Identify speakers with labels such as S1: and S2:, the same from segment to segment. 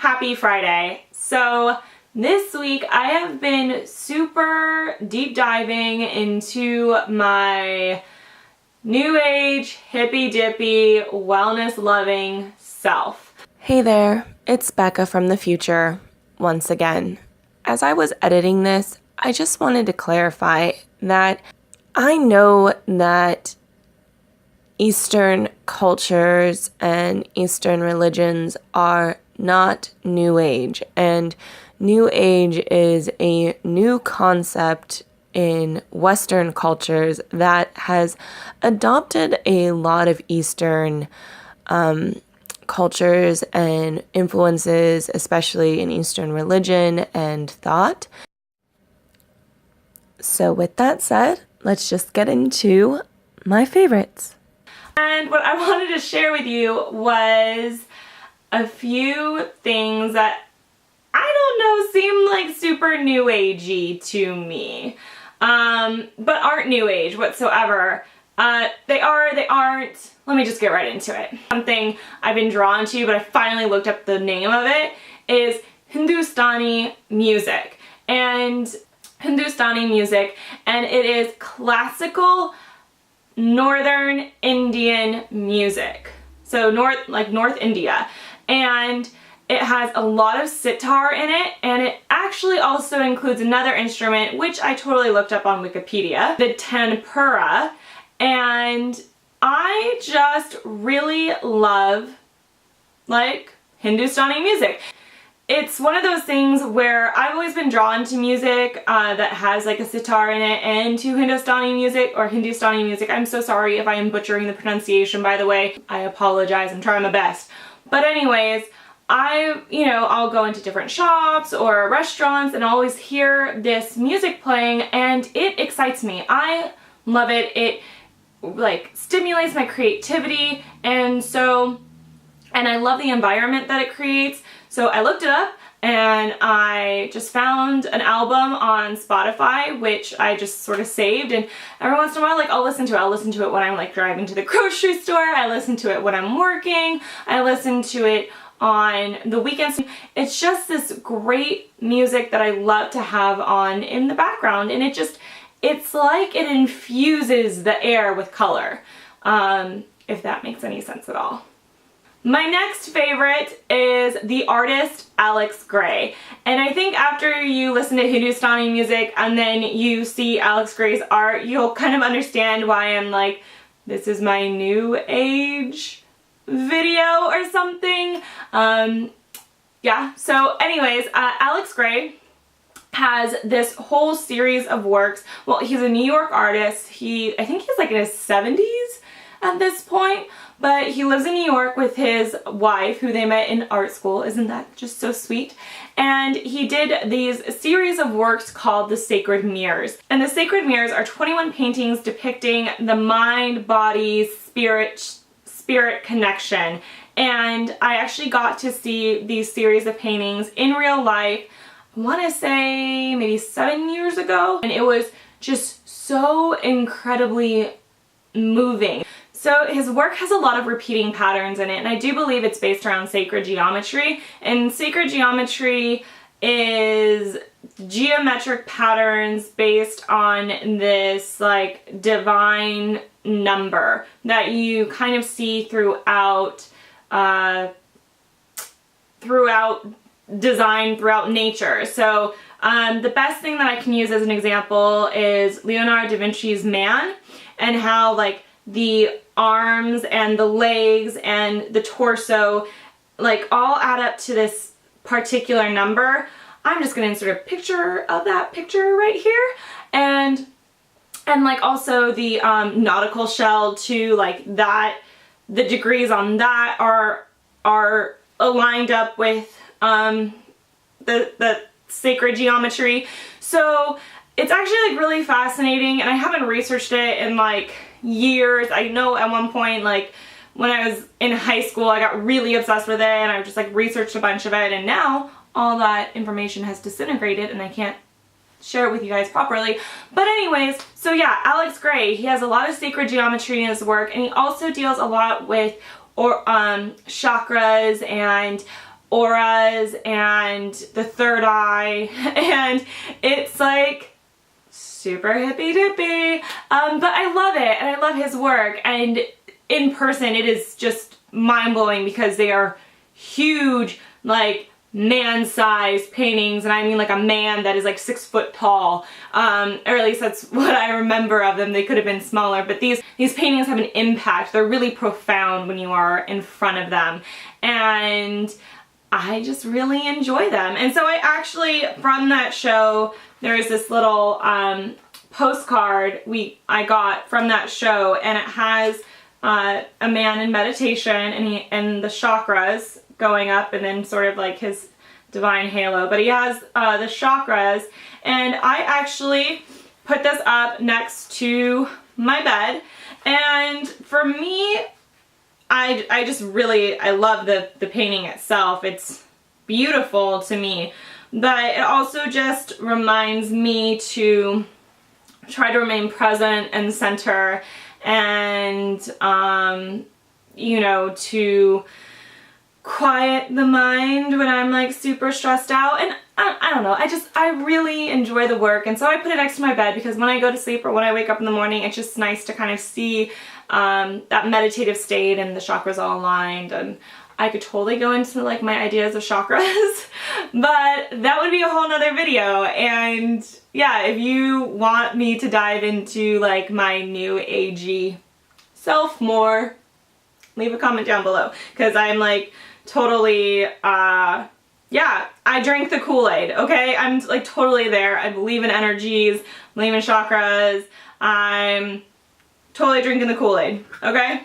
S1: Happy Friday. So this week I have been super deep diving into my new age, hippy dippy, wellness loving self. Hey there, it's Becca from the future once again. As I was editing this, I just wanted to clarify that I know that Eastern cultures and Eastern religions are not New Age, and New Age is a new concept in Western cultures that has adopted a lot of Eastern cultures and influences, especially in Eastern religion and thought. So with that said, let's just get into my favorites. And what I wanted to share with you was a few things that I don't know seem like super new agey to me, but aren't new age whatsoever. They are, they aren't. Let me just get right into it. Something I've been drawn to, but I finally looked up the name of it, is Hindustani music. And Hindustani music, and it is classical Northern Indian music. So North India. And it has a lot of sitar in it, and it actually also includes another instrument, which I totally looked up on Wikipedia, the tanpura. And I just really love, like, Hindustani music. It's one of those things where I've always been drawn to music that has like a sitar in it, and to Hindustani music, or Hindustani music. I'm so sorry if I am butchering the pronunciation, by the way. I apologize, I'm trying my best. But anyways, I'll go into different shops or restaurants and always hear this music playing, and it excites me. I love it. It like stimulates my creativity, and I love the environment that it creates. So I looked it up, and I just found an album on Spotify, which I just sort of saved, and every once in a while, like, I'll listen to it. I'll listen to it when I'm like driving to the grocery store. I listen to it when I'm working. I listen to it on the weekends. It's just this great music that I love to have on in the background, and it's like it infuses the air with color, if that makes any sense at all. My next favorite is the artist Alex Grey. And I think after you listen to Hindustani music and then you see Alex Grey's art, you'll kind of understand why I'm like, this is my new age video or something. Yeah, so anyways, Alex Grey has this whole series of works. Well, he's a New York artist. I think he's like in his 70s at this point. But he lives in New York with his wife, who they met in art school. Isn't that just so sweet? And he did these series of works called The Sacred Mirrors. And The Sacred Mirrors are 21 paintings depicting the mind, body, spirit connection. And I actually got to see these series of paintings in real life, I want to say maybe 7 years ago. And it was just so incredibly moving. So his work has a lot of repeating patterns in it, and I do believe it's based around sacred geometry. And sacred geometry is geometric patterns based on this like divine number that you kind of see throughout design, throughout nature. So the best thing that I can use as an example is Leonardo da Vinci's Man, and how like the arms and the legs and the torso like all add up to this particular number. I'm just going to insert a picture of that picture right here, and like also the nautical shell too, like that, the degrees on that are aligned up with the sacred geometry. So it's actually like really fascinating, and I haven't researched it in like years. I know at one point, like when I was in high school, I got really obsessed with it, and I just like researched a bunch of it, and now all that information has disintegrated and I can't share it with you guys properly. But anyways, so yeah, Alex Grey, he has a lot of sacred geometry in his work, and he also deals a lot with chakras and auras and the third eye, and it's like super hippy dippy, but I love it, and I love his work, and in person it is just mind-blowing because they are huge, like man-sized paintings, and I mean like a man that is like 6 foot tall, or at least that's what I remember of them. They could have been smaller, but these paintings have an impact. They're really profound when you are in front of them, and I just really enjoy them. And so I actually, from that show, there's this little postcard I got from that show, and it has a man in meditation, and the chakras going up, and then sort of like his divine halo, but he has the chakras, and I actually put this up next to my bed, and for me, I just really, I love the painting itself. It's beautiful to me, but it also just reminds me to try to remain present and center, and you know, to quiet the mind when I'm like super stressed out. And I don't know, I really enjoy the work, and so I put it next to my bed because when I go to sleep or when I wake up in the morning, it's just nice to kind of see that meditative state and the chakras all aligned. And I could totally go into like my ideas of chakras, but that would be a whole nother video. And yeah, if you want me to dive into like my new agey self more, leave a comment down below, because I'm like totally, yeah, I drank the Kool-Aid, okay? I'm like totally there. I believe in energies, believe in chakras. I'm totally drinking the Kool-Aid, okay?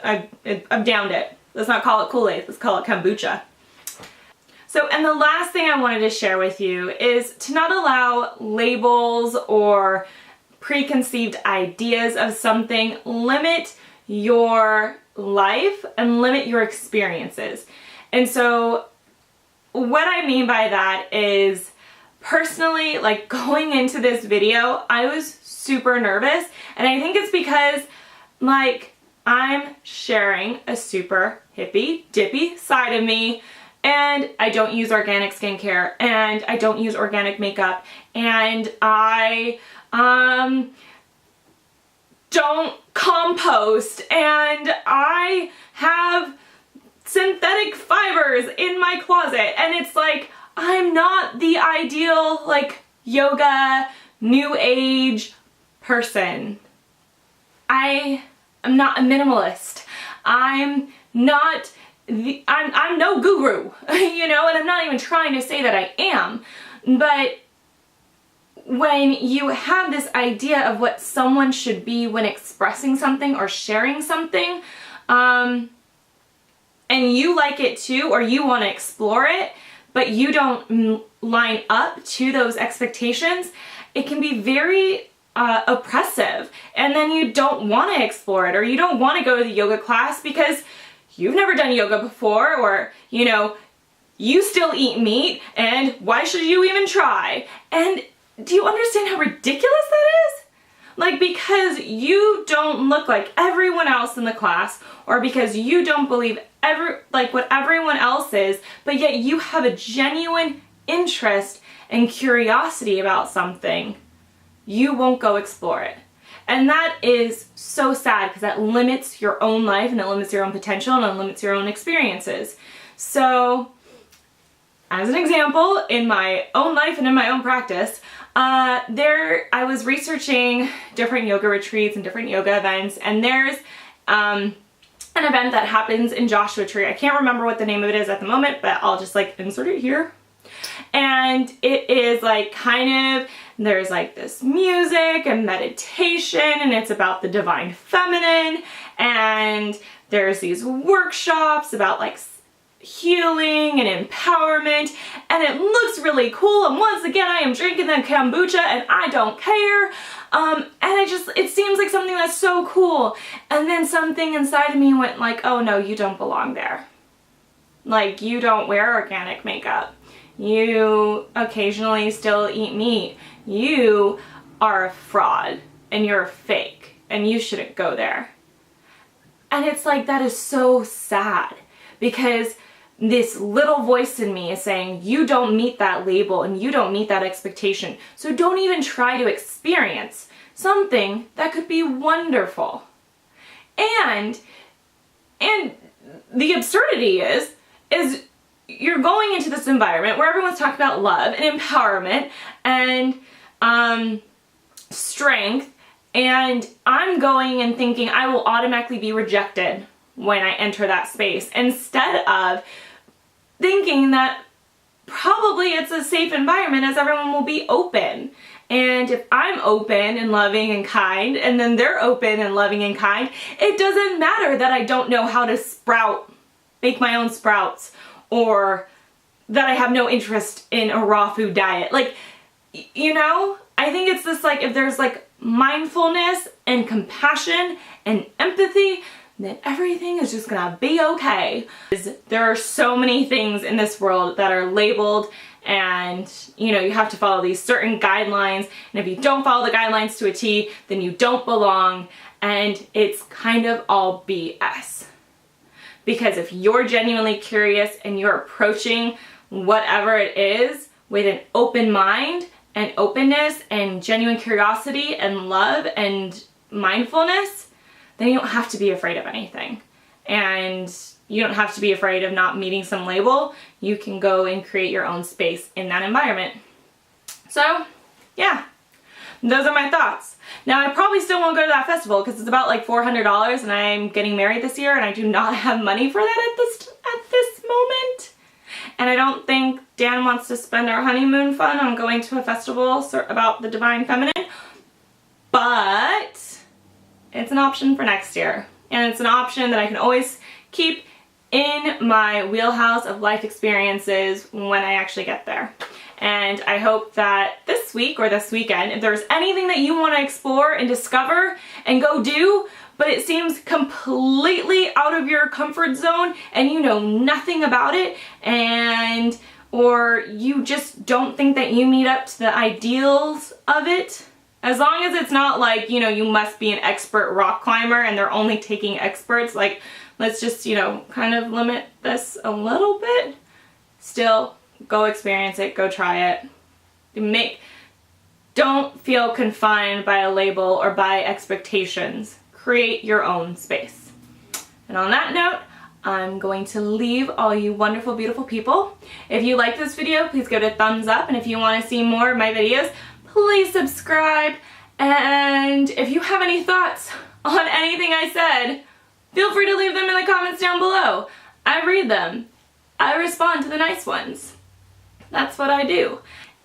S1: I've downed it. Let's not call it Kool-Aid, let's call it kombucha. So, and the last thing I wanted to share with you is to not allow labels or preconceived ideas of something limit your life and limit your experiences. And so what I mean by that is, personally, like going into this video, I was super nervous, and I think it's because like I'm sharing a super hippy dippy side of me, and I don't use organic skincare, and I don't use organic makeup, and I don't compost, and I have synthetic fibers in my closet, and it's like I'm not the ideal like yoga, new age person. I am not a minimalist. I'm not I'm no guru, you know, and I'm not even trying to say that I am, but when you have this idea of what someone should be when expressing something or sharing something, and you like it too, or you want to explore it, but you don't line up to those expectations, it can be very oppressive, and then you don't want to explore it, or you don't want to go to the yoga class because you've never done yoga before, or, you know, you still eat meat, and why should you even try? And do you understand how ridiculous that is? Like, because you don't look like everyone else in the class, or because you don't believe what everyone else is, but yet you have a genuine interest and curiosity about something, you won't go explore it. And that is so sad, because that limits your own life, and it limits your own potential, and it limits your own experiences. So, as an example, in my own life and in my own practice, I was researching different yoga retreats and different yoga events, and there's an event that happens in Joshua Tree. I can't remember what the name of it is at the moment, but I'll just like insert it here. And it is like kind of, there's like this music and meditation, and it's about the divine feminine, and there's these workshops about like healing and empowerment, and it looks really cool, and once again I am drinking the kombucha and I don't care, and it seems like something that's so cool, and then something inside of me went like, oh no, you don't belong there. Like, you don't wear organic makeup, you occasionally still eat meat, you are a fraud and you're fake and you shouldn't go there. And it's like, that is so sad, because this little voice in me is saying, you don't meet that label and you don't meet that expectation. So don't even try to experience something that could be wonderful. And the absurdity is you're going into this environment where everyone's talking about love and empowerment and strength, and I'm going and thinking I will automatically be rejected when I enter that space, instead of thinking that probably it's a safe environment as everyone will be open. And if I'm open and loving and kind, and then they're open and loving and kind, it doesn't matter that I don't know how to make my own sprouts, or that I have no interest in a raw food diet. Like, you know, I think it's this, like, if there's like mindfulness and compassion and empathy, then everything is just gonna be okay. There are so many things in this world that are labeled, and you know, you have to follow these certain guidelines, and if you don't follow the guidelines to a T, then you don't belong, and it's kind of all BS. Because if you're genuinely curious and you're approaching whatever it is with an open mind and openness and genuine curiosity and love and mindfulness, then you don't have to be afraid of anything. And you don't have to be afraid of not meeting some label. You can go and create your own space in that environment. So, yeah, those are my thoughts. Now, I probably still won't go to that festival because it's about like $400, and I'm getting married this year, and I do not have money for that at this moment. And I don't think Dan wants to spend our honeymoon fund on going to a festival about the divine feminine, but it's an option for next year. And it's an option that I can always keep in my wheelhouse of life experiences when I actually get there. And I hope that this week or this weekend, if there's anything that you want to explore and discover and go do, but it seems completely out of your comfort zone and you know nothing about it, and or you just don't think that you meet up to the ideals of it, as long as it's not like, you know, you must be an expert rock climber and they're only taking experts, like, let's just, you know, kind of limit this a little bit. Still, go experience it, go try it. Don't feel confined by a label or by expectations. Create your own space. And on that note, I'm going to leave all you wonderful, beautiful people. If you like this video, please give it a thumbs up. And if you want to see more of my videos, please subscribe. And if you have any thoughts on anything I said, feel free to leave them in the comments down below. I read them. I respond to the nice ones. That's what I do.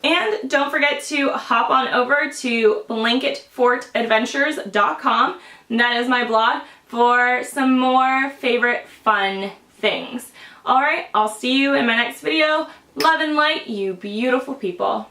S1: And don't forget to hop on over to blanketfortadventures.com. That is my blog for some more favorite fun things. Alright, I'll see you in my next video. Love and light, you beautiful people.